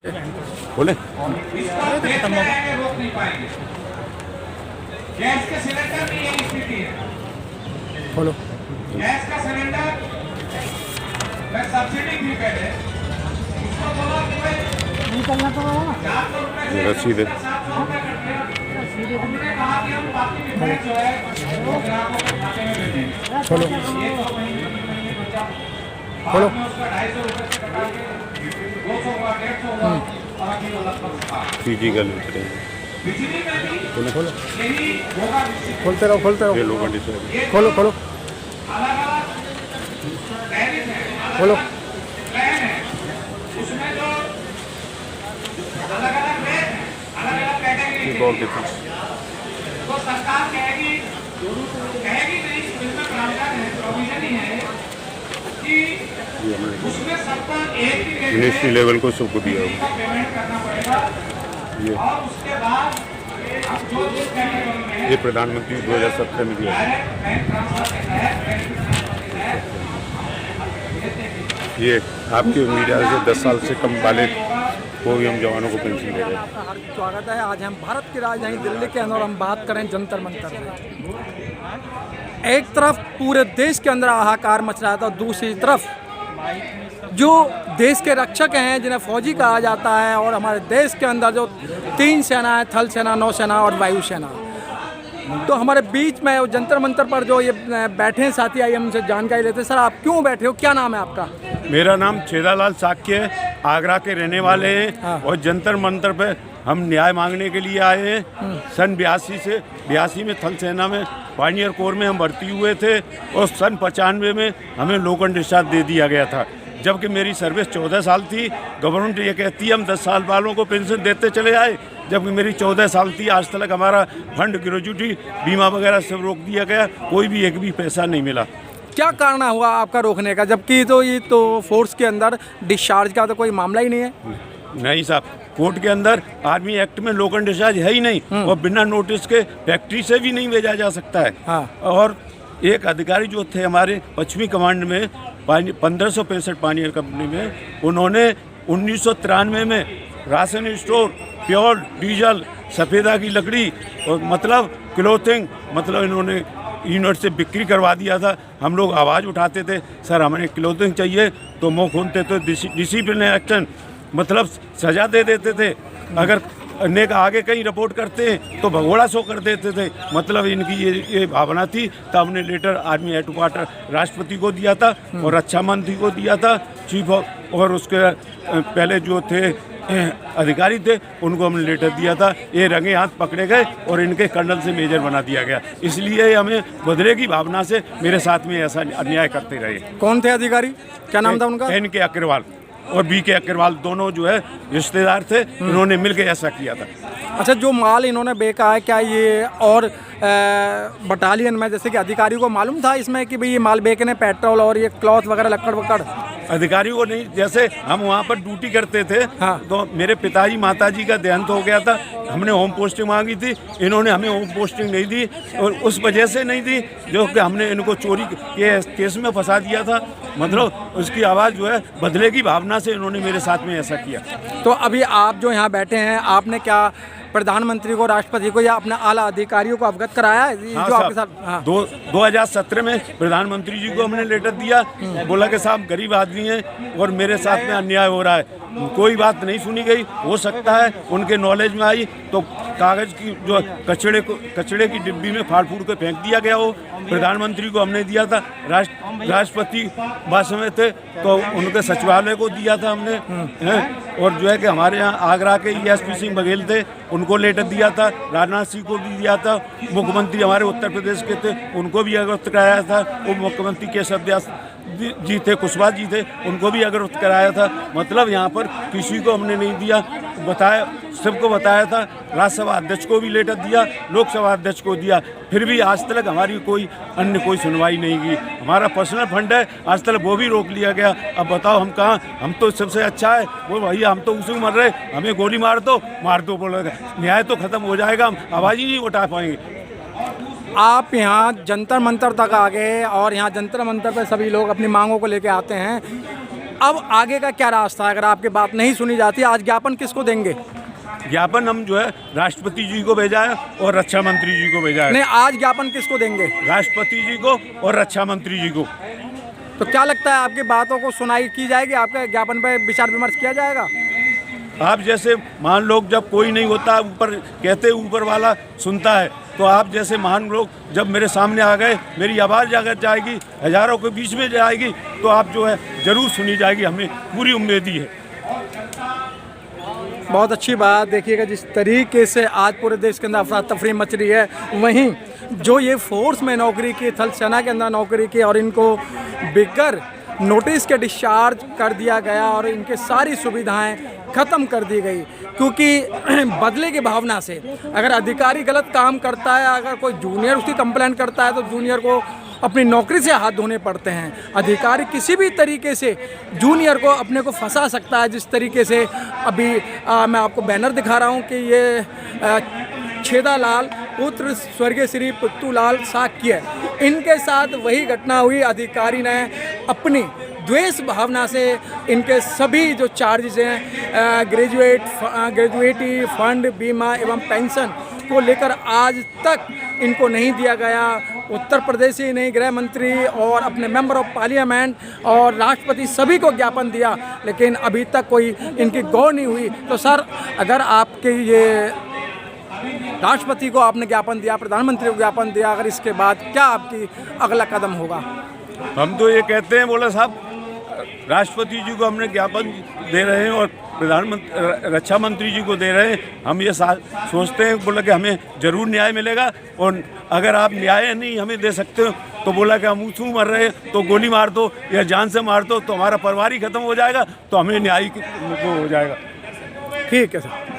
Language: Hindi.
बोले रोक नहीं पाएंगे। गैस के सिलेंडर में यही स्थिति है। खोलो। गैस का सिलेंडर में सब्सिडी थी पहले, उसको बोला कि भाई निकलना तो होगा ना। 400 रुपए से रसीद है। 700 रुपए कट गया। उन्होंने कहा कि हम बाकी डिफरेंस जो है वो ग्राहकों के खाते में भेजेंगे। खोलो। ये 2 महीने में बचा। खोलो। बाद में उसका 250 रुपए से कटा के 200 हुआ, 150 हुआ और अभी वो लगभग था। पीजी का लेते हैं। बिजली में भी खोलो। यही होगा निश्चित। खोलते रहो खोलते ये रहो। लोग डिसाइड खोलो खोलो अलग-अलग टैरिफ है, खोलो। अलग-अलग प्लान है, उसमें जो अलग-अलग रेट है, अलग-अलग कैटेगरी है। बहुत डिफरेंस तो सरकार कहेगी नहीं, इसमें प्रावधान है, प्रोविजन ही है कि ये हमने उसमें सबको एक ही रेट मिनिस्ट्री लेवल को सबको दिया का पेमेंट करना पड़ेगा ये और उसके बाद जो जिस कैटेगरी में ये प्रधानमंत्री 2017 में दिया डायरेक्ट बैंक ट्रांसफर के तहत बैंक ये आपके मीडिया से 10 साल से कम वाले को भी हम जवानों को पेंशन दे रहे हैं। आपका हार्दिक स्वागत है। आज हम भारत की राजधानी दिल्ली के अंदर हम बात करें जंतर मंतर में। एक तरफ पूरे देश के अंदर हाहाकार मच रहा था, दूसरी तरफ जो देश के रक्षक हैं जिन्हें फौजी कहा जाता है और हमारे देश के अंदर जो 3 सेना है, थल सेना, नौसेना और वायुसेना, तो हमारे बीच में जंतर मंतर पर जो ये बैठे हैं साथी, आइए हमसे जानकारी लेते हैं। सर आप क्यों बैठे हो, क्या नाम है आपका? मेरा नाम छेदालाल साक्य है, आगरा के रहने वाले हैं। हाँ। और जंतर मंतर पे हम न्याय मांगने के लिए आए हैं। सन 82 में थल सेना में पायनियर कोर में हम भर्ती हुए थे और सन 95 में हमें लोकल डिस्चार्ज दे दिया गया था। जबकि मेरी सर्विस 14 साल थी। गवर्नमेंट ये कहती है हम 10 साल वालों को पेंशन देते चले आए, जबकि मेरी 14 साल थी। आज तक हमारा फंड, ग्रेजुटी, बीमा वगैरह सब रोक दिया गया, कोई भी एक भी पैसा नहीं मिला। क्या कारण हुआ आपका रोकने का, जबकि तो ये तो फोर्स के अंदर डिस्चार्ज का तो कोई मामला ही नहीं है? नहीं साहब, कोर्ट के अंदर आर्मी एक्ट में लोकल डिस्चार्ज है ही नहीं और बिना नोटिस के फैक्ट्री से भी नहीं भेजा जा सकता है। हाँ। और एक अधिकारी जो थे हमारे पश्चिमी कमांड में 1565 पानियर कंपनी में, उन्होंने 1993 में राशन स्टोर, प्योर डीजल, सफ़ेदा की लकड़ी और मतलब क्लोथिंग, मतलब इन्होंने यूनिट से बिक्री करवा दिया था। हम लोग आवाज़ उठाते थे, सर हमें क्लोथिंग चाहिए, तो मुँह खोलते थे डिसिप्लिन एक्शन, मतलब सजा दे देते थे। अगर ने का आगे कहीं रिपोर्ट करते हैं तो भगोड़ा शो कर देते थे। मतलब इनकी ये भावना थी। तब हमने लेटर आर्मी हेडक्वार्टर राष्ट्रपति को दिया था और रक्षा मंत्री को दिया था, चीफ और उसके पहले जो थे अधिकारी थे उनको हमने लेटर दिया था। ये रंगे हाथ पकड़े गए और इनके कर्नल से मेजर बना दिया गया। इसलिए हमें बदले की भावना से मेरे साथ में ऐसा अन्याय करते रहे। कौन थे अधिकारी, क्या नाम था उनका? NK अग्रवाल और BK अग्रवाल दोनों जो है रिश्तेदार थे, इन्होंने मिलकर ऐसा किया था। अच्छा, जो माल इन्होंने बेचा है, क्या ये और बटालियन में जैसे कि अधिकारी को मालूम था इसमें कि भाई ये माल बेचने, पेट्रोल और ये क्लॉथ वगैरह, लक्कड़ वक्कड़? अधिकारी को नहीं, जैसे हम वहाँ पर ड्यूटी करते थे। हाँ। तो मेरे पिताजी माताजी का देहांत हो गया था, हमने होम पोस्टिंग मांगी थी, इन्होंने हमें होम पोस्टिंग नहीं दी और उस वजह से नहीं दी जो कि हमने इनको चोरी के केस में फंसा दिया था। मतलब उसकी आवाज़ जो है बदले की भावना से इन्होंने मेरे साथ में ऐसा किया। तो अभी आप जो यहाँ बैठे हैं, आपने क्या प्रधानमंत्री को, राष्ट्रपति को या अपने आला अधिकारियों को अवगत कराया है हाँ जो आपके साहब, साथ? हाँ। 2017 में प्रधानमंत्री जी को हमने लेटर दिया, बोला कि साहब गरीब आदमी हैं और मेरे साथ में अन्याय हो रहा है। कोई बात नहीं सुनी गई। हो सकता है उनके नॉलेज में आई तो कागज़ की जो कचड़े की डिब्बी में फाड़ फूड़ के फेंक दिया गया हो। प्रधानमंत्री को हमने दिया था, राष्ट्रपति बास में थे तो उनके सचिवालय को दिया था हमने हैं। और जो है कि हमारे यहाँ आगरा के ESP सिंह बघेल थे, उनको लेटर दिया था, राजनाथ सिंह को भी दिया था, मुख्यमंत्री हमारे उत्तर प्रदेश के थे उनको भी अवगत कराया था, उप मुख्यमंत्री केशव व्यास जी थे, कुशवाहा जी थे, उनको भी अवगत कराया था। मतलब यहाँ पर किसी को हमने नहीं दिया, बताया, सबको बताया था। राज्यसभा अध्यक्ष को भी लेटर दिया, लोकसभा अध्यक्ष को दिया, फिर भी आज तक हमारी कोई सुनवाई नहीं की। हमारा पर्सनल फंड है, आज तक वो भी रोक लिया गया। अब बताओ हम कहाँ, हम तो सबसे अच्छा है वो भैया, हम तो उसी मर रहे, हमें गोली मार दो बोल रहे, न्याय तो खत्म हो जाएगा, हम आवाज़ ही नहीं उठा पाएंगे। आप यहाँ जंतर मंतर तक आ गए और यहाँ जंतर मंतर पर सभी लोग अपनी मांगों को लेके आते हैं। अब आगे का क्या रास्ता है? अगर आपकी बात नहीं सुनी जाती, आज ज्ञापन किसको देंगे? ज्ञापन हम जो है राष्ट्रपति जी को भेजा है और रक्षा मंत्री जी को भेजा है। नहीं, आज ज्ञापन किसको देंगे? राष्ट्रपति जी को और रक्षा मंत्री जी को। तो क्या लगता है आपकी बातों को सुनाई की जाएगी? आपके ज्ञापन पर विचार विमर्श किया जाएगा? आप जैसे महान लोग, जब कोई नहीं होता ऊपर कहते ऊपर वाला सुनता है, तो आप जैसे महान लोग जब मेरे सामने आ गए, मेरी आवाज़ जाकर जाएगी, हजारों के बीच में जाएगी, तो आप जो है ज़रूर सुनी जाएगी, हमें पूरी उम्मीद ही है। बहुत अच्छी बात। देखिएगा जिस तरीके से आज पूरे देश के अंदर अफरा तफरी मच रही है, वहीं जो ये फोर्स में नौकरी की, थल सेना के अंदर नौकरी की और इनको बिगर नोटिस के डिस्चार्ज कर दिया गया और इनके सारी सुविधाएं ख़त्म कर दी गई, क्योंकि बदले की भावना से अगर अधिकारी गलत काम करता है, अगर कोई जूनियर उसकी कंप्लेंट करता है, तो जूनियर को अपनी नौकरी से हाथ धोने पड़ते हैं। अधिकारी किसी भी तरीके से जूनियर को अपने को फंसा सकता है, जिस तरीके से अभी मैं आपको बैनर दिखा रहा हूं कि ये छेदालाल पुत्र स्वर्गीय श्री पुत्तूलाल साक्य, इनके साथ वही घटना हुई। अधिकारी ने अपनी द्वेष भावना से इनके सभी जो चार्जेस हैं, ग्रेजुएटी फंड, बीमा एवं पेंशन को लेकर आज तक इनको नहीं दिया गया। उत्तर प्रदेश ही नहीं, गृह मंत्री और अपने मेंबर ऑफ पार्लियामेंट और राष्ट्रपति सभी को ज्ञापन दिया, लेकिन अभी तक कोई इनकी गौर नहीं हुई। तो सर, अगर आपके ये राष्ट्रपति को आपने ज्ञापन दिया, प्रधानमंत्री को ज्ञापन दिया, अगर इसके बाद क्या आपकी अगला कदम होगा? हम तो ये कहते हैं, बोला साहब, राष्ट्रपति जी को हमने ज्ञापन दे रहे हैं और प्रधानमंत्री रक्षा मंत्री जी को दे रहे हैं। हम ये सोचते हैं, बोला कि हमें ज़रूर न्याय मिलेगा, और अगर आप न्याय नहीं हमें दे सकते हो तो बोला कि हम ऊँचू मर रहे हैं तो गोली मार दो या जान से मार दो, तो हमारा परिवार ही खत्म हो जाएगा, तो हमें न्याय वो हो जाएगा। ठीक है सर।